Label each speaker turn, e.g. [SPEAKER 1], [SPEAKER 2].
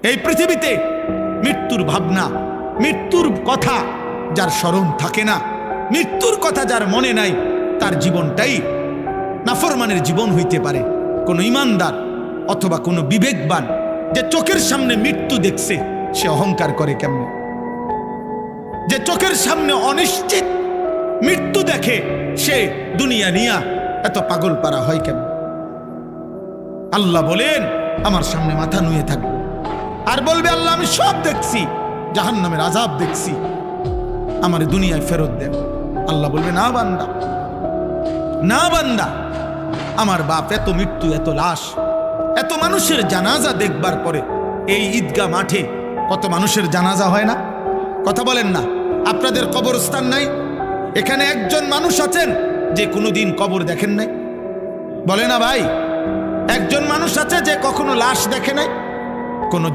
[SPEAKER 1] এই পৃথিবীতে মৃত্যুর ভাবনা, মৃত্যুর কথা যার স্মরণ থাকে না, মৃত্যুর কথা যার মনে নাই, তার জীবনটাই নাফরমানের জীবন হইতে পারে। কোনো ইমানদার অথবা কোনো বিবেকবান যে চোখের সামনে মৃত্যু দেখছে, সে অহংকার করে কেমনে? যে চোখের সামনে অনিশ্চিত মৃত্যু দেখে, সে দুনিয়া নিয়া এত পাগল পারা হয় কেন? আল্লাহ বলেন, আমার সামনে মাথা নুয়ে থাকবে আর বলবে, আল্লাহ আমি সব দেখছি, জাহান্নামের আযাব দেখছি, আমার দুনিয়ায় ফেরত দেন। আল্লাহ বলবে, না বান্দা, না বান্দা, আমার বাপ এত মৃত্যু, এত লাশ, এত মানুষের জানাজা দেখবার পরে এই ঈদগাহ মাঠে কত মানুষের জানাজা হয় না? কথা বলেন না? আপনাদের কবরস্থান নাই? এখানে একজন মানুষ আছেন যে কোনোদিন কবর দেখেন নাই? বলে না ভাই, একজন মানুষ আছে যে কখনো লাশ দেখে নাই? কোনো